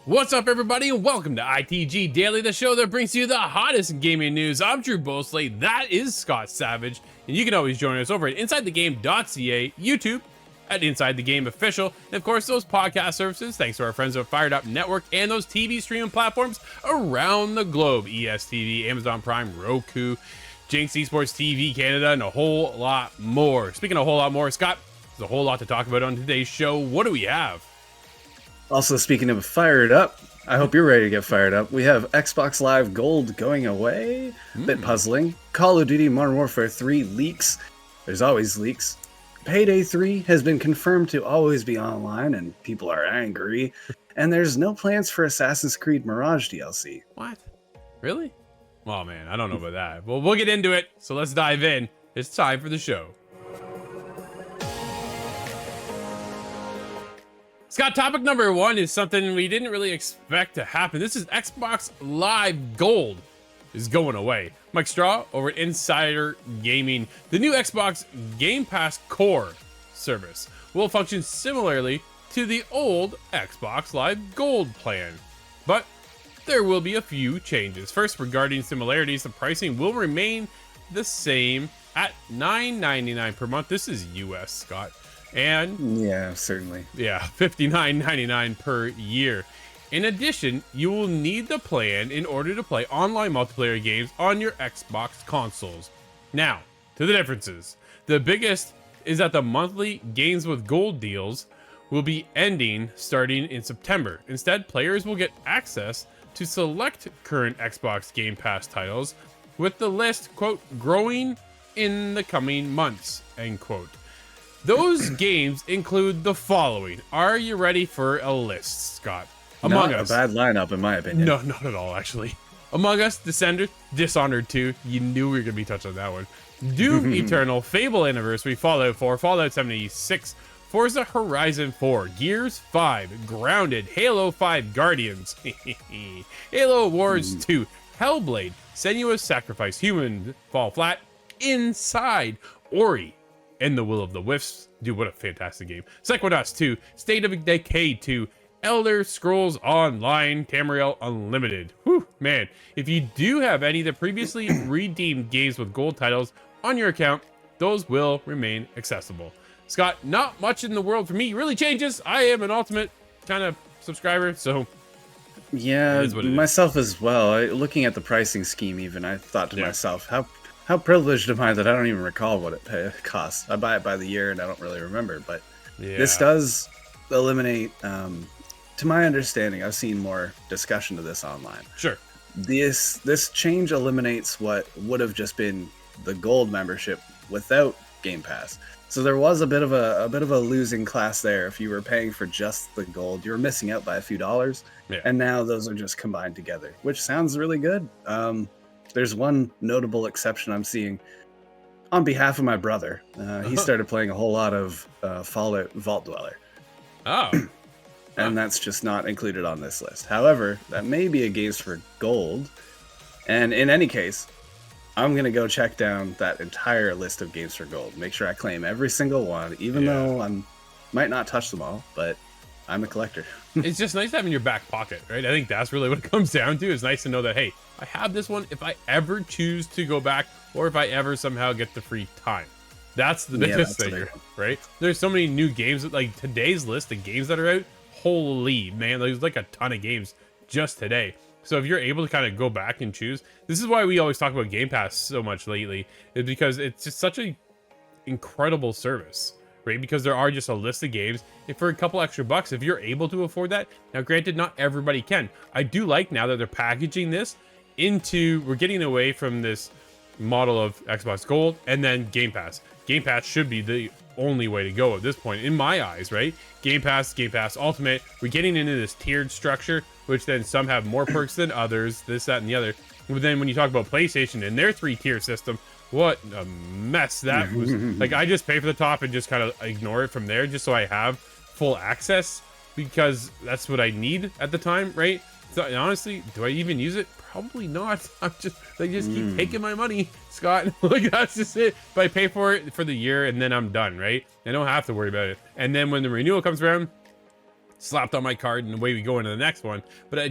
What's up, everybody, and welcome to ITG Daily, the show that brings you the hottest gaming news. I'm Drew Bosley, that is Scott Savage, and you can always join us over at InsideTheGame.ca, YouTube at Inside the Game Official, and of course those podcast services, thanks to our friends at Fired Up Network, and those TV streaming platforms around the globe, ESTV, Amazon Prime, Roku, Jinx Esports TV Canada, and a whole lot more. Speaking of a whole lot more, Scott, there's a whole lot to talk about on today's show. What do we have? Also, speaking of fired up, I hope you're ready to get fired up. We have Xbox Live Gold going away. Bit puzzling. Call of Duty Modern Warfare 3 leaks. There's always leaks. Payday 3 has been confirmed to always be online, and people are angry. And there's no plans for Assassin's Creed Mirage DLC. What? Really? Oh man, I don't know about that. Well, we'll get into it, so let's dive in. It's time for the show. Scott, topic number one is something we didn't really expect to happen. This is Xbox Live Gold is going away. Mike Straw over at Insider Gaming. The new Xbox Game Pass Core service will function similarly to the old Xbox Live Gold plan, but there will be a few changes. First, regarding similarities, the pricing will remain the same at $9.99 per month. This is US, Scott. And yeah, certainly. Yeah, $59.99 per year. In addition, you will need the plan in order to play online multiplayer games on your Xbox consoles. Now, to the differences. The biggest is that the monthly Games with Gold deals will be ending starting in September. Instead, players will get access to select current Xbox Game Pass titles, with the list, quote, growing in the coming months, end quote. Those games include the following. Are you ready for a list, Scott? Among Us. Not a bad lineup, in my opinion. No, not at all, actually. Among Us, Dishonored 2. You knew we were going to be touched on that one. Doom Eternal, Fable Anniversary, Fallout 4, Fallout 76, Forza Horizon 4, Gears 5, Grounded, Halo 5 Guardians, Halo Wars 2, Hellblade, Senua's Sacrifice, Human Fall Flat, Inside, Ori, and the Will of the Wisps. Dude, what a fantastic game. Psychonauts 2, State of Decay 2, Elder Scrolls Online, Tamriel Unlimited. Whew, man. If you do have any of the previously redeemed Games with Gold titles on your account, those will remain accessible. Scott, not much in the world for me really changes. I am an Ultimate kind of subscriber, so yeah, myself as well. Looking at the pricing scheme even, I thought to myself, how privileged am I that I don't even recall what it costs? I buy it by the year and I don't really remember, but this does eliminate, to my understanding, I've seen more discussion of this online. Sure. This change eliminates what would have just been the gold membership without Game Pass. So there was a bit of a losing class there. If you were paying for just the gold, you were missing out by a few dollars. Yeah. And now those are just combined together, which sounds really good. There's one notable exception I'm seeing on behalf of my brother. He started playing a whole lot of Fallout Vault Dweller. Oh. And that's just not included on this list. However, that may be a Games for Gold. And in any case, I'm going to go check down that entire list of Games for Gold. Make sure I claim every single one, even though I might not touch them all, but I'm a collector. It's just nice to have in your back pocket, right? I think that's really what it comes down to. It's nice to know that, hey, I have this one if I ever choose to go back, or if I ever somehow get the free time. That's the biggest thing, right? There's so many new games, like today's list of games that are out. Holy man, there's like a ton of games just today. So if you're able to kind of go back and choose, this is why we always talk about Game Pass so much lately, is because it's just such a incredible service, right? Because there are just a list of games, and for a couple extra bucks, if you're able to afford that. Now, granted, not everybody can. I do like now that they're packaging this into, we're getting away from this model of Xbox Gold and then Game Pass. Game Pass should be the only way to go at this point, in my eyes, right? Game Pass Ultimate. We're getting into this tiered structure, which then some have more perks than others, this, that, and the other. But then when you talk about PlayStation and their 3-tier system, what a mess that was. Like, I just pay for the top and just kind of ignore it from there, just so I have full access, because that's what I need at the time, right? So honestly, do I even use it? Probably not. They just keep taking my money, Scott. Like, that's just it. But I pay for it for the year and then I'm done, right? I don't have to worry about it. And then when the renewal comes around, slapped on my card, and away we go into the next one. But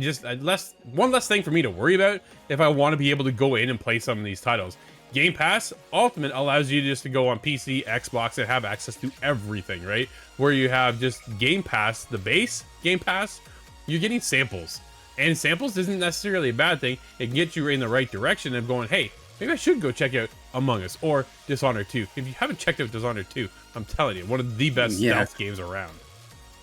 one less thing for me to worry about if I want to be able to go in and play some of these titles. Game Pass Ultimate allows you just to go on PC, Xbox, and have access to everything, right? Where you have just Game Pass, the base Game Pass, you're getting samples. And samples isn't necessarily a bad thing. It can get you in the right direction of going, hey, maybe I should go check out Among Us or Dishonored 2. If you haven't checked out Dishonored 2, I'm telling you, one of the best stealth games around.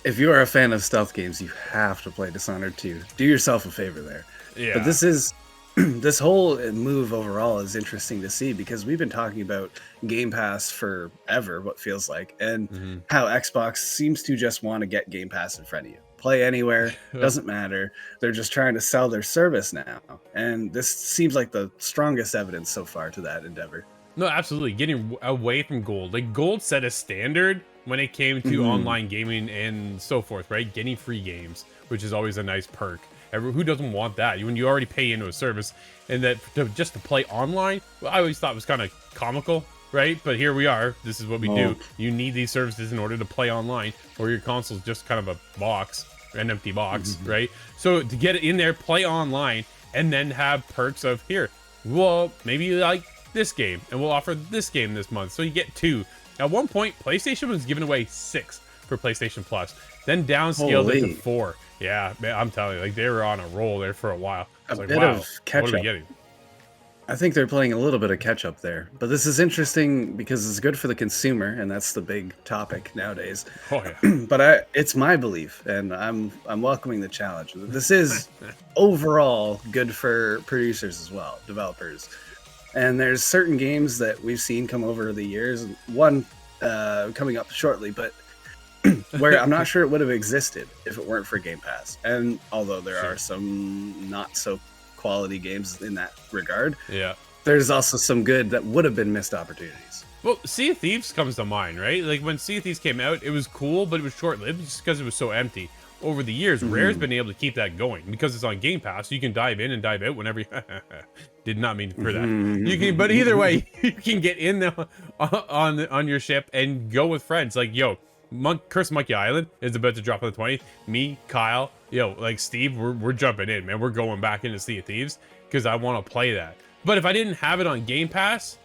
If you are a fan of stealth games, you have to play Dishonored 2. Do yourself a favor there. Yeah. But this is this whole move overall is interesting to see because we've been talking about Game Pass forever, what feels like, and how Xbox seems to just want to get Game Pass in front of you. Play anywhere, doesn't matter. They're just trying to sell their service now. And this seems like the strongest evidence so far to that endeavor. No, absolutely. Getting away from Gold. Like, Gold set a standard when it came to online gaming and so forth, right? Getting free games, which is always a nice perk. Who doesn't want that? When you already pay into a service, and that just to play online, well, I always thought was kind of comical, right? But here we are. This is what we do. You need these services in order to play online, or your console's just kind of a box, an empty box, right? So to get it in there, play online, and then have perks of here. Well, maybe you like this game, and we'll offer this game this month. So you get 2. At one point, PlayStation was giving away 6 for PlayStation Plus, then downscaled it to 4. Yeah, man, I'm telling you, like, they were on a roll there for a while. I was like, wow, what are we getting? I think they're playing a little bit of catch up there, but this is interesting because it's good for the consumer, and that's the big topic nowadays. Oh yeah. But it's my belief, and I'm welcoming the challenge. This is overall good for producers as well, developers. And there's certain games that we've seen come over the years. One coming up shortly, but where I'm not sure it would have existed if it weren't for Game Pass. And although there are some not so quality games in that regard, there's also some good that would have been missed opportunities. Well, Sea of Thieves comes to mind, right? Like, when Sea of Thieves came out, it was cool, but it was short-lived just because it was so empty. Over the years, Rare's been able to keep that going because it's on Game Pass. You can dive in and dive out whenever you did not mean for that. You can, but either way, you can get in there on your ship and go with friends. Like, yo, Curse Monkey Island is about to drop on the 20th. Me, Kyle, like Steve, we're jumping in, man. We're going back into Sea of Thieves because I want to play that. But if I didn't have it on Game Pass,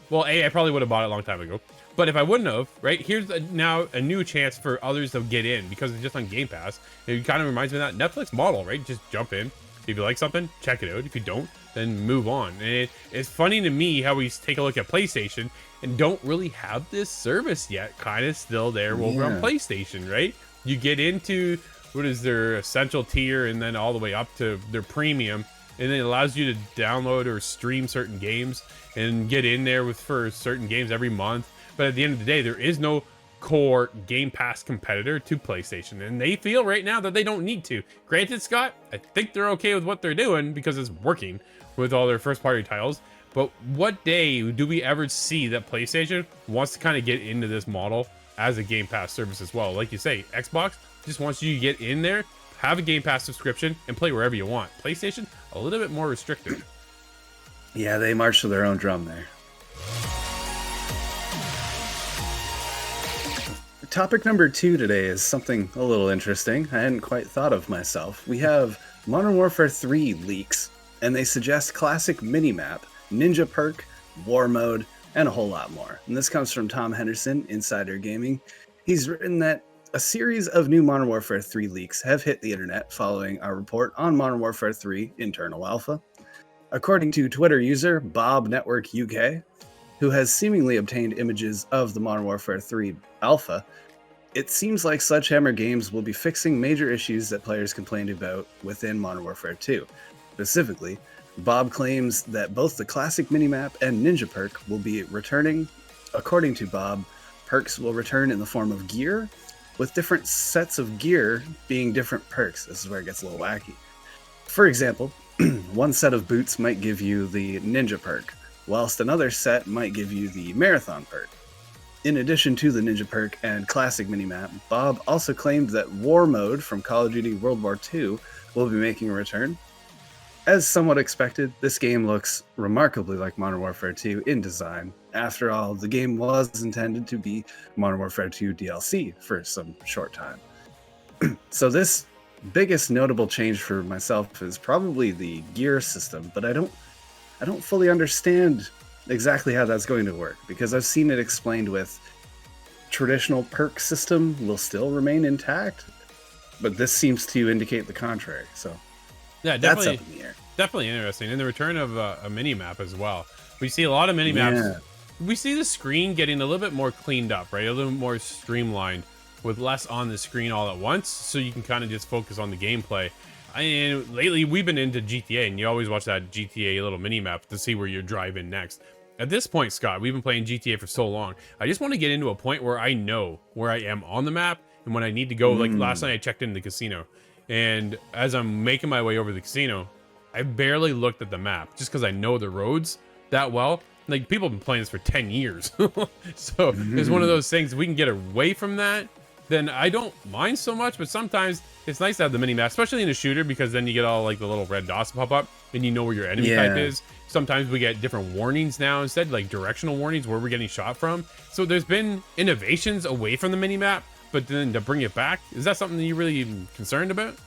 well, I probably would have bought it a long time ago. But if I wouldn't have, right, here's now a new chance for others to get in because it's just on Game Pass. It kind of reminds me of that Netflix model, right? Just jump in. If you like something, check it out. If you don't, then move on. And it's funny to me how we take a look at PlayStation and don't really have this service yet. Kind of still there over on PlayStation, right? You get into what is their essential tier and then all the way up to their premium. And it allows you to download or stream certain games and get in there for certain games every month. But at the end of the day, there is no core Game Pass competitor to PlayStation. And they feel right now that they don't need to. Granted, Scott, I think they're okay with what they're doing because it's working with all their first-party titles. But what day do we ever see that PlayStation wants to kind of get into this model as a Game Pass service as well? Like you say, Xbox just wants you to get in there, have a Game Pass subscription, and play wherever you want. PlayStation, a little bit more restrictive. Yeah, they march to their own drum there. Topic number 2 today is something a little interesting. I hadn't quite thought of myself. We have Modern Warfare 3 leaks, and they suggest classic minimap, ninja perk, war mode, and a whole lot more. And this comes from Tom Henderson, Insider Gaming. He's written that a series of new Modern Warfare 3 leaks have hit the internet following our report on Modern Warfare 3 internal alpha. According to Twitter user Bob Network UK, who has seemingly obtained images of the Modern Warfare 3 alpha, it seems like Sledgehammer Games will be fixing major issues that players complained about within Modern Warfare 2. Specifically, Bob claims that both the classic minimap and ninja perk will be returning. According to Bob, perks will return in the form of gear, with different sets of gear being different perks. This is where it gets a little wacky. For example, one set of boots might give you the ninja perk, whilst another set might give you the marathon perk. In addition to the ninja perk and classic minimap, Bob also claimed that war mode from Call of Duty World War II will be making a return. As somewhat expected, this game looks remarkably like Modern Warfare 2 in design. After all, the game was intended to be Modern Warfare 2 DLC for some short time. So this biggest notable change for myself is probably the gear system, but I don't fully understand exactly how that's going to work, because I've seen it explained with traditional perk system will still remain intact, but this seems to indicate the contrary. So Yeah, that's definitely, up in the air. definitely interesting. And the return of a mini map as well. We see a lot of mini maps. Yeah. We see the screen getting a little bit more cleaned up, right? A little more streamlined with less on the screen all at once, so you can kind of just focus on the gameplay. And lately, we've been into GTA, and you always watch that GTA little mini map to see where you're driving next. At this point, Scott, we've been playing GTA for so long. I just want to get into a point where I know where I am on the map and when I need to go. Like last night, I checked into the casino, and as I'm making my way over to the casino, I barely looked at the map just because I know the roads that well. Like, people have been playing this for 10 years. So it's one of those things, if we can get away from that, then I don't mind so much. But sometimes it's nice to have the mini map, especially in a shooter, because then you get all like the little red dots pop up and you know where your enemy type is. Sometimes we get different warnings now instead, like directional warnings where we're getting shot from. So there's been innovations away from the mini map, but then to bring it back, is that something that you're really even concerned about?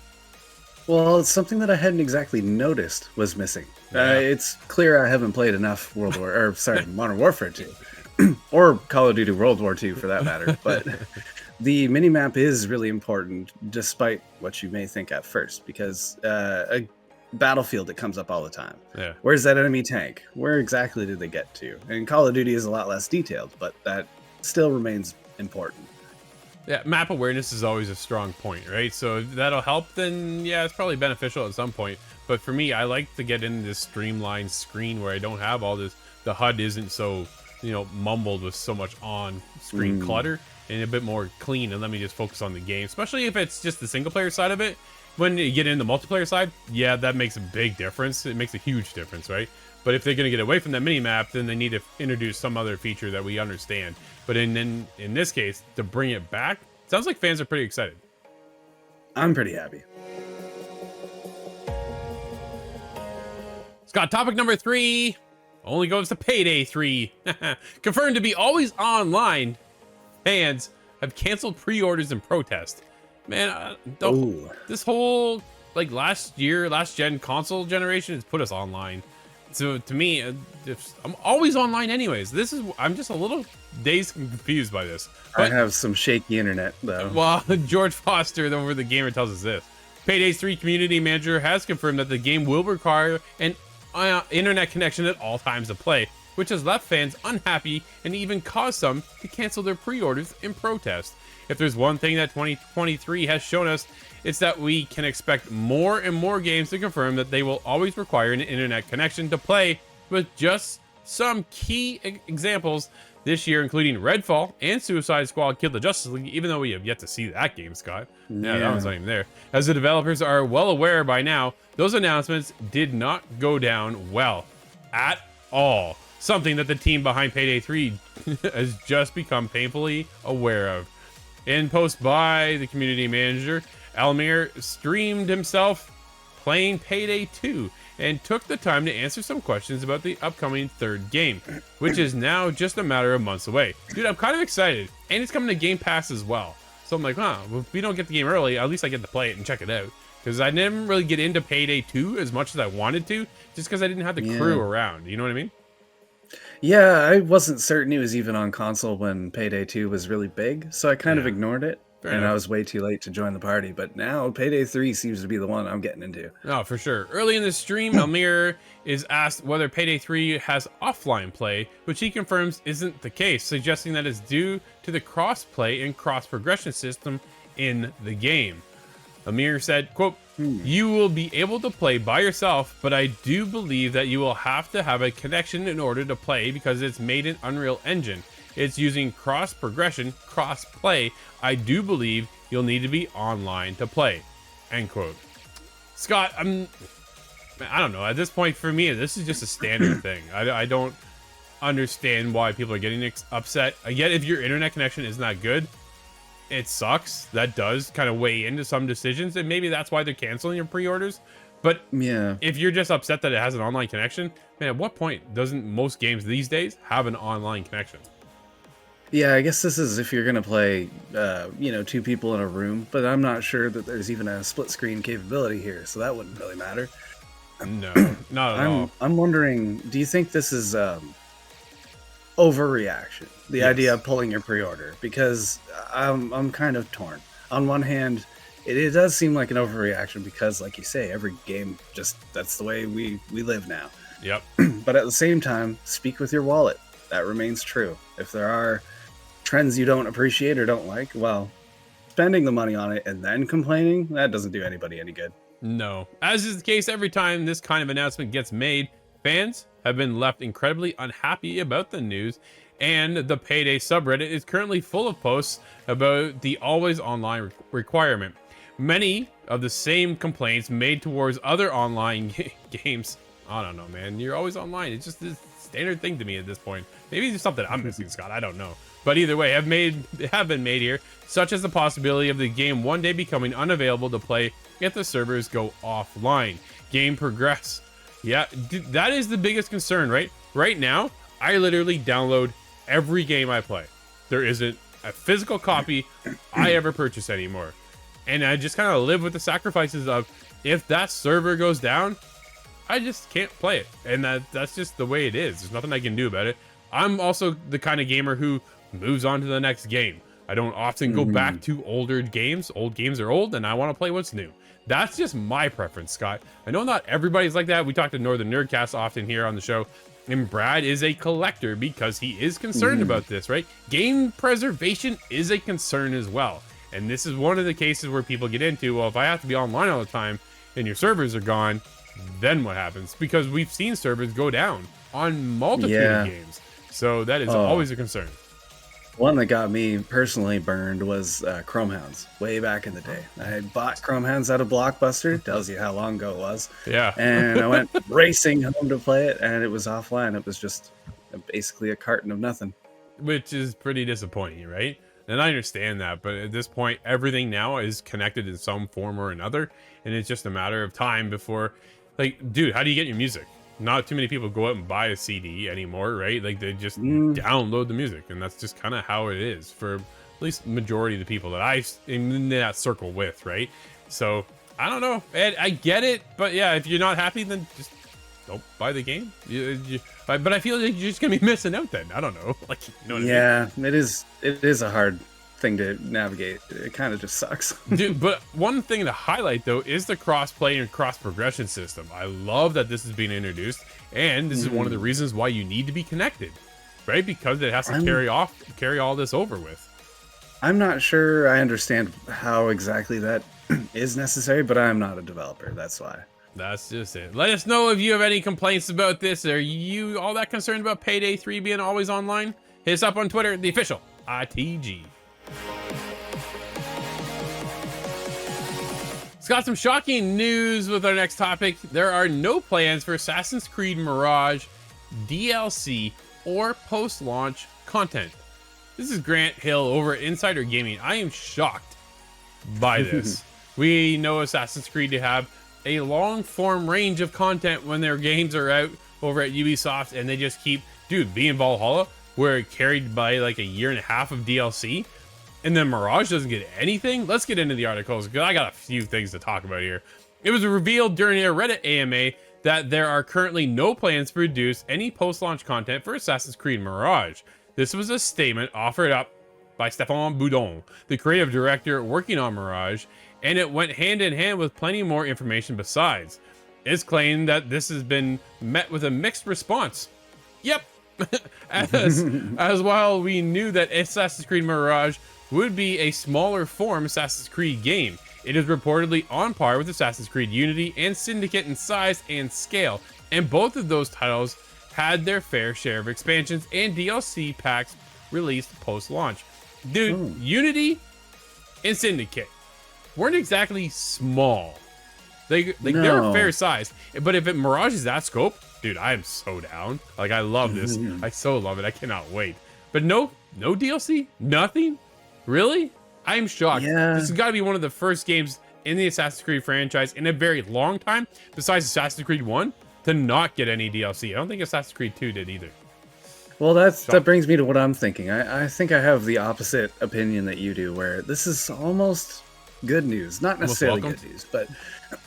Well, it's something that I hadn't exactly noticed was missing. Yeah. It's clear I haven't played enough Modern Warfare 2, or Call of Duty World War 2 for that matter. But the minimap is really important, despite what you may think at first, because a Battlefield, it comes up all the time. Yeah. Where's that enemy tank? Where exactly did they get to? And Call of Duty is a lot less detailed, but that still remains important. Yeah, map awareness is always a strong point, right? So if that'll help, then yeah, it's probably beneficial at some point. But for me, I like to get in this streamlined screen where I don't have all this, the HUD isn't so, mumbled with so much on-screen clutter, and a bit more clean, and let me just focus on the game, especially if it's just the single-player side of it. When you get in the multiplayer side, yeah, that makes a big difference. It makes a huge difference, right? But if they're going to get away from that mini-map, then they need to introduce some other feature that we understand. But in this case, to bring it back, sounds like fans are pretty excited. I'm pretty happy. Scott, topic number 3 only goes to Payday 3. Confirmed to be always online. Fans have canceled pre-orders in protest. Man, this whole last gen console generation has put us online. So to me, I'm always online anyways. I'm just a little dazed and confused by this. But, I have some shaky internet though. Well, George Foster over the Gamer tells us this. Payday's 3 community manager has confirmed that the game will require an internet connection at all times to play, which has left fans unhappy and even caused some to cancel their pre-orders in protest. If there's one thing that 2023 has shown us, it's that we can expect more and more games to confirm that they will always require an internet connection to play, with just some key examples this year, including Redfall and Suicide Squad Kill the Justice League, even though we have yet to see that game, Scott. Yeah, that one's not even there. As the developers are well aware by now, those announcements did not go down well at all. Something that the team behind Payday 3 has just become painfully aware of. In post by the community manager, Almir streamed himself playing Payday 2 and took the time to answer some questions about the upcoming third game, which is now just a matter of months away. Dude, I'm kind of excited, and it's coming to Game Pass as well. So I'm like, well, if we don't get the game early, at least I get to play it and check it out. Because I didn't really get into Payday 2 as much as I wanted to, just because I didn't have the crew around. You know what I mean? Yeah, I wasn't certain it was even on console when Payday 2 was really big, so I kind of ignored it. I was way too late to join the party, but now Payday 3 seems to be the one I'm getting into. Oh, for sure. Early in the stream, Almir is asked whether Payday 3 has offline play, which he confirms isn't the case, suggesting that it's due to the cross-play and cross-progression system in the game. Almir said, quote, "You will be able to play by yourself, but I do believe that you will have to have a connection in order to play because it's made in Unreal Engine. It's using cross-progression, cross-play. I do believe you'll need to be online to play." End quote. Scott, I don't know. At this point, for me, this is just a standard thing. I don't understand why people are getting upset. I get if your internet connection is not good, it sucks. That does kind of weigh into some decisions, and maybe that's why they're canceling your pre-orders. But if you're just upset that it has an online connection, man, at what point doesn't most games these days have an online connection? Yeah, I guess this is if you're gonna play, two people in a room, but I'm not sure that there's even a split screen capability here, so that wouldn't really matter. No, not at all. I'm wondering, do you think this is overreaction? The idea Yes. of pulling your pre-order, because I'm kind of torn. On one hand, it does seem like an overreaction because, like you say, every game just that's the way we live now. Yep. But at the same time, speak with your wallet. That remains true. If there are trends you don't appreciate or don't like, well, spending the money on it and then complaining, that doesn't do anybody any good. No. As is the case every time this kind of announcement gets made, fans have been left incredibly unhappy about the news, and the Payday subreddit is currently full of posts about the always online requirement. Many of the same complaints made towards other online games. I don't know, man. You're always online. It's just this standard thing to me at this point. Maybe it's something I'm missing, Scott. I don't know. But either way, have been made here, such as the possibility of the game one day becoming unavailable to play if the servers go offline. Game progress. Yeah, that is the biggest concern, right? Right now, I literally download every game I play. There isn't a physical copy I ever purchase anymore. And I just kind of live with the sacrifices of, if that server goes down, I just can't play it. And that's just the way it is. There's nothing I can do about it. I'm also the kind of gamer who moves on to the next game. I don't often go back to older games. Old games are old, and I want to play what's new. That's just my preference, Scott. I know not everybody's like that. We talk to Northern Nerdcast often here on the show, and Brad is a collector because he is concerned about this, right? Game preservation is a concern as well. And this is one of the cases where people get into, well, if I have to be online all the time and your servers are gone, then what happens? Because we've seen servers go down on multitude of games. So that is always a concern. One that got me personally burned was Chrome Hounds, way back in the day. I had bought Chrome Hounds out of Blockbuster, tells you how long ago it was. Yeah. And I went racing home to play it, and it was offline. It was just basically a carton of nothing. Which is pretty disappointing, right? And I understand that, but at this point, everything now is connected in some form or another, and it's just a matter of time before, like, dude, how do you get your music? Not too many people go out and buy a CD anymore, right? Like, they just download the music, and that's just kind of how it is for at least majority of the people that I'm in that circle with, right? So I don't know, Ed, I get it, but yeah, if you're not happy, then just don't buy the game. But I feel like you're just gonna be missing out then. I don't know, like, you know what I mean? It is a hard thing to navigate. It kind of just sucks. Dude, but one thing to highlight though is the cross-play and cross-progression system. I love that this is being introduced, and this is one of the reasons why you need to be connected, right? Because it has to carry all this over with. I'm not sure I understand how exactly that is necessary, but I'm not a developer. That's why. That's just it. Let us know if you have any complaints about this. Are you all that concerned about Payday 3 being always online? Hit us up on Twitter, the official ITG. It's got some shocking news with our next topic. There are no plans for Assassin's Creed Mirage DLC or post-launch content. This is Grant Hill over at Insider Gaming. I am shocked by this. We know Assassin's Creed to have a long-form range of content when their games are out over at Ubisoft, and they just keep, dude, being Valhalla, where it carried by like a year and a half of DLC. And then Mirage doesn't get anything. Let's get into the articles because I got a few things to talk about here. It was revealed during a Reddit AMA that there are currently no plans to produce any post-launch content for Assassin's Creed Mirage. This was a statement offered up by Stéphane Boudon, the creative director working on Mirage, and it went hand in hand with plenty more information besides. It's claimed that this has been met with a mixed response. Yep. as while we knew that Assassin's Creed Mirage would be a smaller form Assassin's Creed game, it is reportedly on par with Assassin's Creed Unity and Syndicate in size and scale, and both of those titles had their fair share of expansions and DLC packs released post-launch. Dude, Unity and Syndicate weren't exactly small. They were fair size, but if Mirage is that scope, dude, I am so down. Like, I love this. I so love it. I cannot wait. But no DLC, nothing. Really? I'm shocked. Yeah. This has got to be one of the first games in the Assassin's Creed franchise in a very long time, besides Assassin's Creed 1, to not get any DLC. I don't think Assassin's Creed 2 did either. Well, that brings me to what I'm thinking. I think I have the opposite opinion that you do, where this is almost good news. Not necessarily good news, but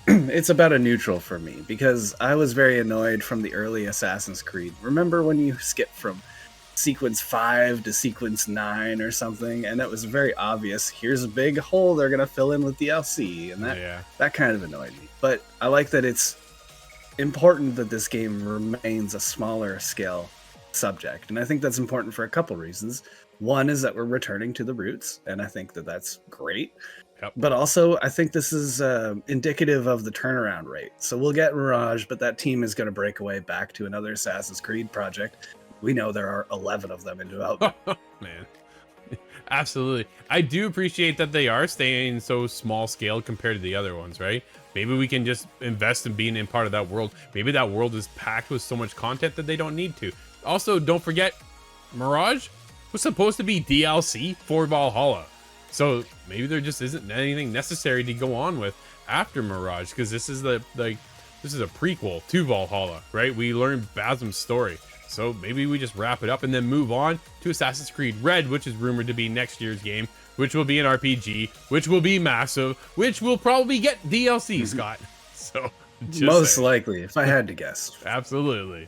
it's about a neutral for me, because I was very annoyed from the early Assassin's Creed. Remember when you skip from sequence 5 to sequence 9 or something, and that was very obvious. Here's a big hole they're going to fill in with DLC, and that kind of annoyed me. But I like that it's important that this game remains a smaller scale subject, and I think that's important for a couple reasons. One is that we're returning to the roots, and I think that that's great. Yep. But also, I think this is indicative of the turnaround rate. So we'll get Mirage, but that team is going to break away back to another Assassin's Creed project. We know there are 11 of them in development. Man, absolutely. I do appreciate that they are staying so small scale compared to the other ones, right? Maybe we can just invest in being in part of that world. Maybe that world is packed with so much content that they don't need to. Also, don't forget, Mirage was supposed to be DLC for Valhalla. So maybe there just isn't anything necessary to go on with after Mirage, because this is this is a prequel to Valhalla, right? We learned Basim's story. So maybe we just wrap it up and then move on to Assassin's Creed Red, which is rumored to be next year's game, which will be an RPG, which will be massive, which will probably get DLC, Scott. So most likely, if I had to guess. Absolutely.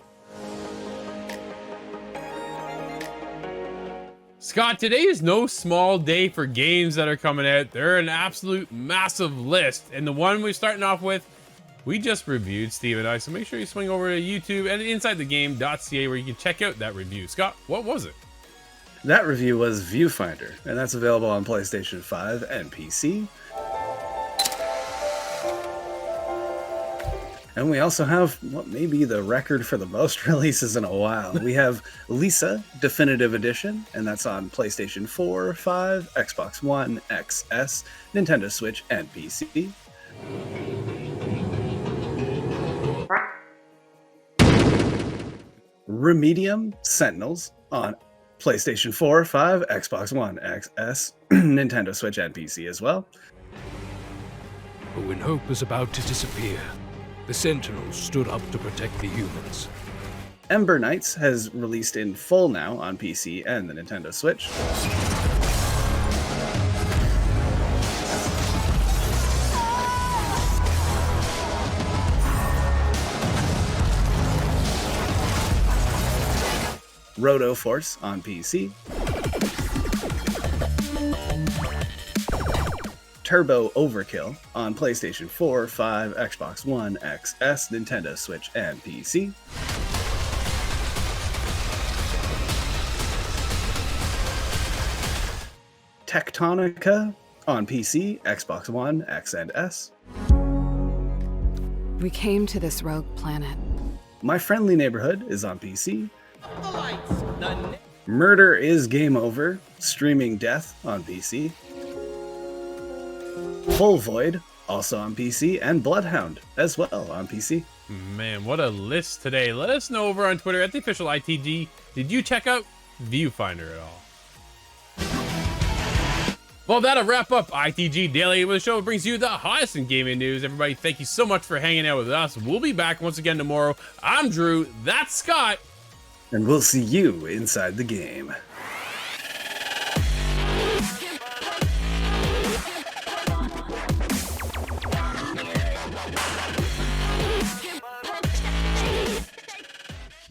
Scott, today is no small day for games that are coming out. They're an absolute massive list. And the one we're starting off with, we just reviewed, Steve and I. So make sure you swing over to YouTube and InsideTheGame.ca where you can check out that review. Scott, what was it? That review was Viewfinder, and that's available on PlayStation 5 and PC. And we also have what may be the record for the most releases in a while. We have Lisa Definitive Edition, and that's on PlayStation 4, 5, Xbox One, XS, Nintendo Switch, and PC. Remedium Sentinels on PlayStation 4, 5, Xbox One, XS, Nintendo Switch, and PC as well. But when hope was about to disappear, the Sentinels stood up to protect the humans. Ember Knights has released in full now on PC and the Nintendo Switch. Roto Force on PC. Turbo Overkill on PlayStation 4, 5, Xbox One, XS, Nintendo Switch, and PC. Tectonica on PC, Xbox One, X and S. We came to this rogue planet. My Friendly Neighborhood is on PC. Murder is Game Over, Streaming Death on PC. Full Void, also on PC, and Bloodhound as well on PC. Man, what a list today. Let us know over on Twitter at the official ITG. Did you check out Viewfinder at all? Well, that'll wrap up ITG Daily, where the show brings you the hottest in gaming news. Everybody, thank you so much for hanging out with us. We'll be back once again tomorrow. I'm Drew. That's Scott. And we'll see you inside the game.